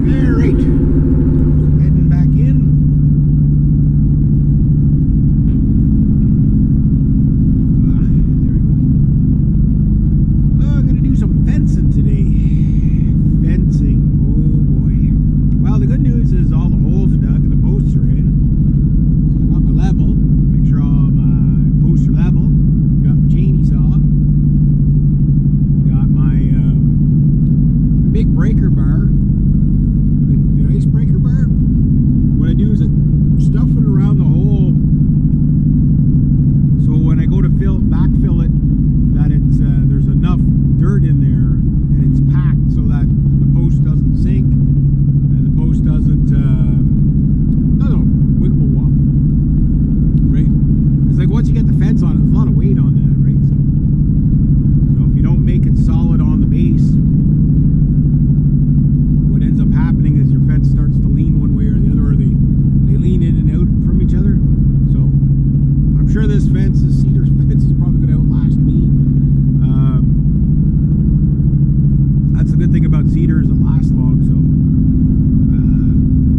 Alright, heading back in. There we go. Oh, I'm going to do some fencing today. Fencing, oh boy. Well, the good news is all the holes are dug and the posts are in. So I got my level, make sure all my posts are level. Got my chainy saw. Got my big breaker bar. The ice breaker bar. What I do is I stuff it around the hole, so when I go to backfill it, that it's there's enough dirt in there and it's packed so that the post doesn't sink and the post doesn't wiggle wobble. Right? It's like once you get the fence on, there's a lot of weight on that, right? So if you don't make it solid on the base, what ends up happening is your fence starts to lean one way or the other, or they lean in and out from each other. So I'm sure this Cedar fence is probably going to outlast me. That's the good thing about Cedar, is it lasts long, so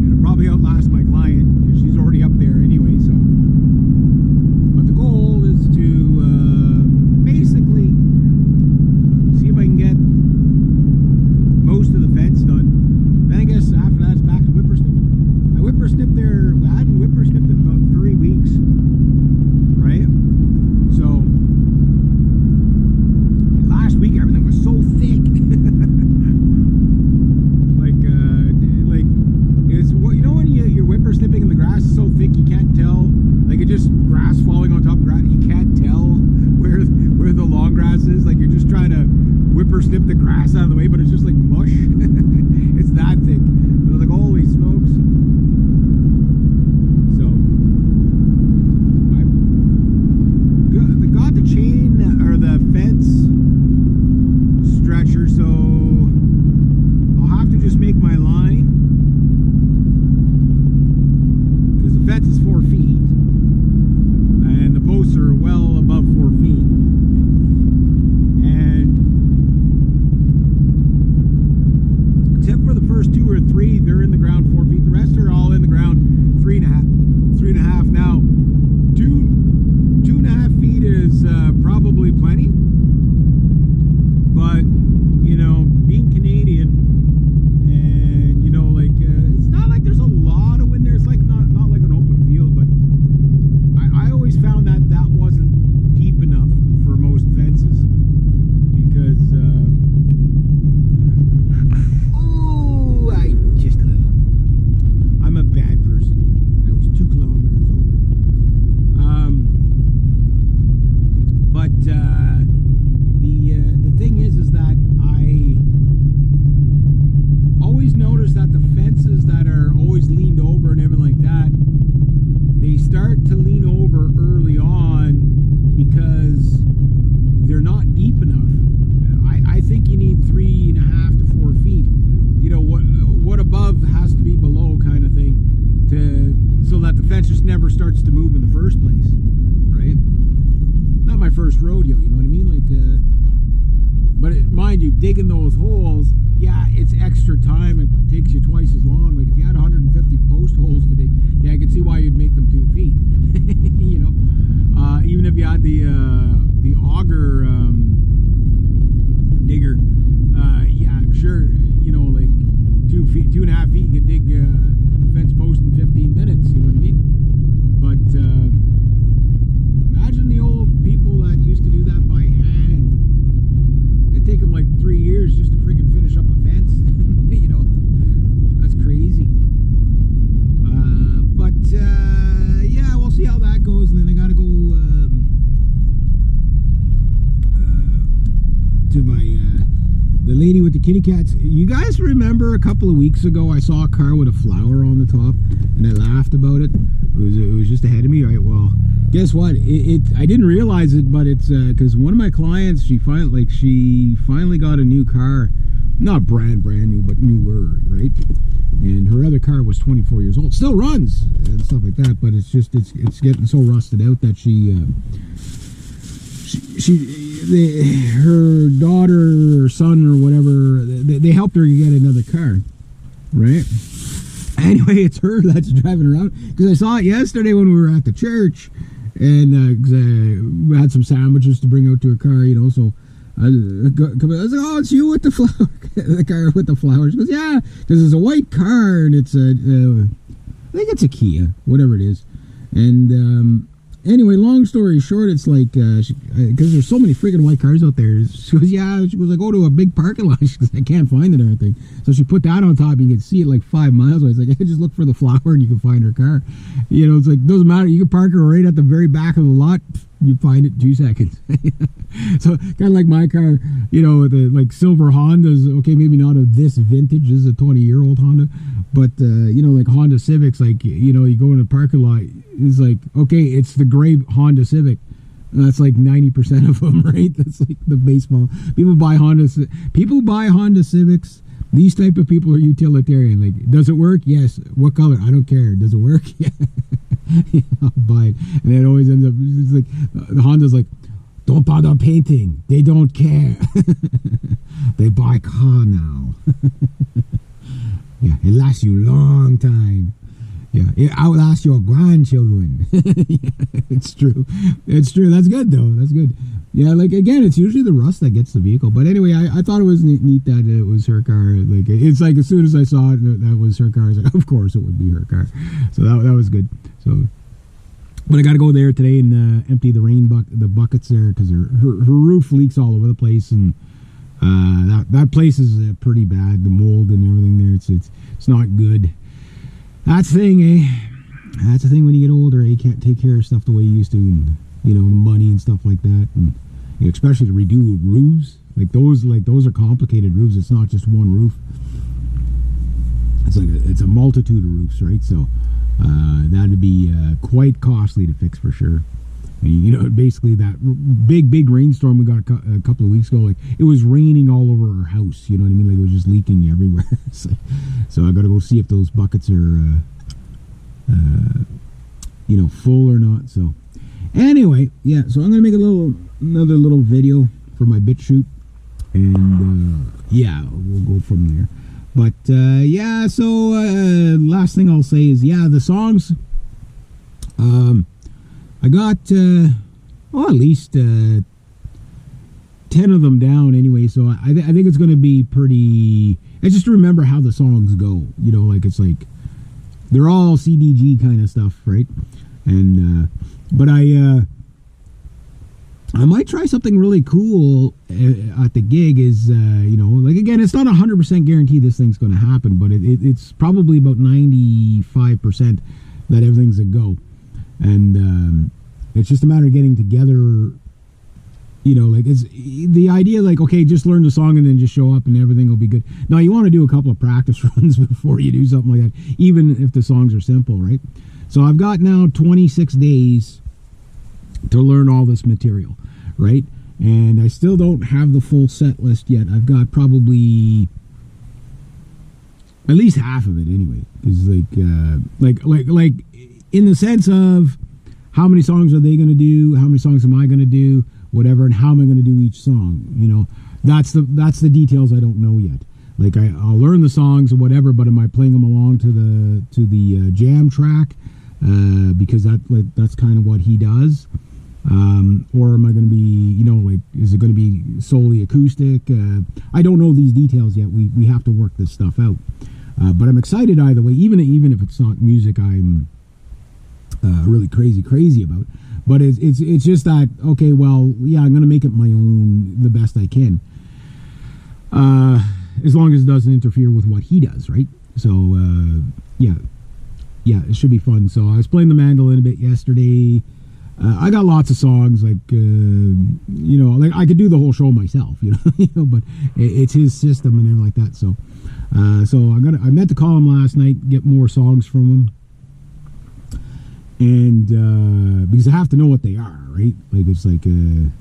it'll probably outlast my client because she's already up there anyway. So, but the goal is to basically see if I can get most of the fence done. Then I guess after that it's back to whipper snipping. I whipper snipped there. I hadn't whipper snipped in about 3 weeks, right? So last week everything was so thick. like it's what, you know, when you're whipper snipping and the grass is so thick you can't tell, like it's just grass falling on top of grass, you can't tell where the long grass is. Like you're just trying to whipper snip the grass out of the way, but it's just like mush. It's that thick. I was like, holy smokes. So I got the chain or the fence stretcher, so I'll have to just make my line, because the fence is 4 feet and the posts are well above 4 feet, and except for the first 2 or 3, they're in the ground 4 feet. The rest are all in the ground 3.5. Now 2.5 feet is probably plenty, but you know, being Canadian, and you know, like it's not like there's a lot of wind there. It's like not like an open field, but I always found that wasn't deep enough for most fences, because I'm a bad person. I was 2 kilometers over. But the thing is that I always notice that the fences that are always leaned over and everything like that, they start to lean over early on because they're not deep enough. I think you need 3.5 to 4 feet. You know, what above has to be below, kind of thing, so that the fence just never starts to move in the first place, right? Not my first rodeo, you know what I mean? Like, but mind you, digging those holes, yeah, it's extra time. It takes you twice as long. Like if you had 150 post holes to dig, yeah, I could see why you'd make them 2 feet. You know, even if you had the auger digger, yeah, sure, you know, like 2 feet, 2.5 feet, you could dig a fence post in 15 minutes. You know what I mean? But imagine the old people that used to do that by hand. It'd take them like 3 years just to freaking finish up a fence. You know, that's crazy. But yeah, we'll see how that goes, and then I gotta go to my the lady with the kitty cats. You guys remember a couple of weeks ago I saw a car with a flower on the top and I laughed about it. It was just ahead of me. All right, well, guess what? I didn't realize it, but it's because one of my clients, she finally got a new car, not brand new, but newer, right? And her other car was 24 years old, still runs and stuff like that, but it's getting so rusted out that her daughter or son or whatever, they helped her get another car. right? Anyway, it's her that's driving around because I saw it yesterday when we were at the church, and we had some sandwiches to bring out to her car, you know. So I was like, "Oh, it's you with the flower, the car with the flowers." She goes, "Yeah," because it's a white car and it's I think it's a Kia, whatever it is. And anyway, long story short, it's like because there's so many freaking white cars out there. She goes, "Yeah." She goes, "I go to a big parking lot." She goes, "I can't find it or anything." So she put that on top. You can see it like 5 miles away. It's like, just look for the flower and you can find her car. You know, it's like, doesn't matter. You can park her right at the very back of the lot. You find it 2 seconds. So kind of like my car, you know, with the like silver Hondas. Okay, maybe not of this vintage. This is a 20-year-old Honda, but you know, like Honda Civics. Like, you know, you go in a parking lot. It's like, okay, it's the gray Honda Civic. That's like 90% of them, right? That's like the baseball. People buy Honda Civics. These type of people are utilitarian. Like, does it work? Yes. What color? I don't care. Does it work? Yeah. I'll buy it. And it always ends up, it's like, the Honda's like, don't bother painting. They don't care. They buy car now. Yeah, it lasts you a long time. Yeah, it outlasts your grandchildren. Yeah, it's true. It's true. That's good, though. That's good. Yeah, like, again, it's usually the rust that gets the vehicle. But anyway, I thought it was neat that it was her car. Like, it's like, as soon as I saw it, that was her car. I was like, of course it would be her car. So that was good. So, but I got to go there today and empty the the buckets there, because her roof leaks all over the place, and that place is pretty bad. The mold and everything there, it's not good. That's the thing, eh? That's the thing when you get older, you can't take care of stuff the way you used to, and, you know, money and stuff like that, and you know, especially to redo roofs. Like those are complicated roofs. It's not just one roof. It's a multitude of roofs, right? So that'd be quite costly to fix for sure. And, you know, basically that big rainstorm we got a couple of weeks ago, like, it was raining all over our house. You know what I mean? Like, it was just leaking everywhere. So I got to go see if those buckets are, you know, full or not. So anyway, yeah. So I'm gonna make another little video for my BitChute, and yeah, we'll go from there. But yeah, so last thing I'll say is, yeah, the songs. I got at least 10 of them down anyway, so I think it's going to be pretty. I just remember how the songs go, you know, like, it's like they're all CDG kind of stuff, right? And but I might try something really cool at the gig. Is you know, like, again, it's not 100% guaranteed this thing's going to happen, but it's probably about 95% that everything's a go. And it's just a matter of getting together, you know, like, it's the idea, like, okay, just learn the song and then just show up and everything will be good. Now, you want to do a couple of practice runs before you do something like that, even if the songs are simple, right? So I've got now 26 days to learn all this material, right? And I still don't have the full set list yet. I've got probably at least half of it anyway, because like in the sense of how many songs are they going to do, how many songs am I going to do, whatever, and how am I going to do each song, you know. That's the details I don't know yet. Like, I'll learn the songs or whatever, but am I playing them along to the jam track, because that's kind of what he does, or am I going to be, you know, like, is it going to be solely acoustic? I don't know these details yet. We have to work this stuff out, but I'm excited either way, even if it's not music I'm really crazy about. But it's just that, okay, well, yeah, I'm gonna make it my own the best I can, as long as it doesn't interfere with what he does, right? So yeah, it should be fun. So I was playing the mandolin a bit yesterday. I got lots of songs, like, you know, like, I could do the whole show myself, you know, but it's his system and everything like that. So I meant to call him last night, get more songs from him. And because I have to know what they are, right? Like, it's like, you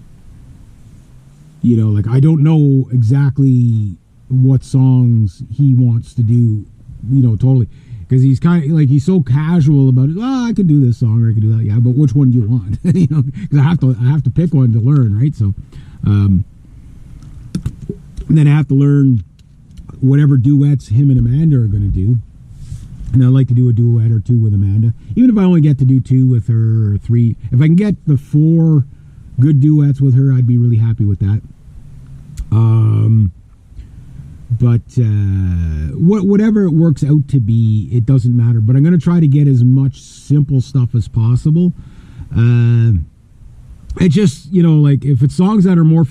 know, like, I don't know exactly what songs he wants to do, you know, totally, because he's kind of like, he's so casual about it. Oh, I could do this song or I could do that. Yeah, but which one do you want? You know, because I have to pick one to learn, right? So then I have to learn whatever duets him and Amanda are going to do. And I'd like to do a duet or two with Amanda. Even if I only get to do 2 with her or 3. If I can get the 4 good duets with her, I'd be really happy with that. But whatever it works out to be, it doesn't matter. But I'm going to try to get as much simple stuff as possible. It just, like, if it's songs that are more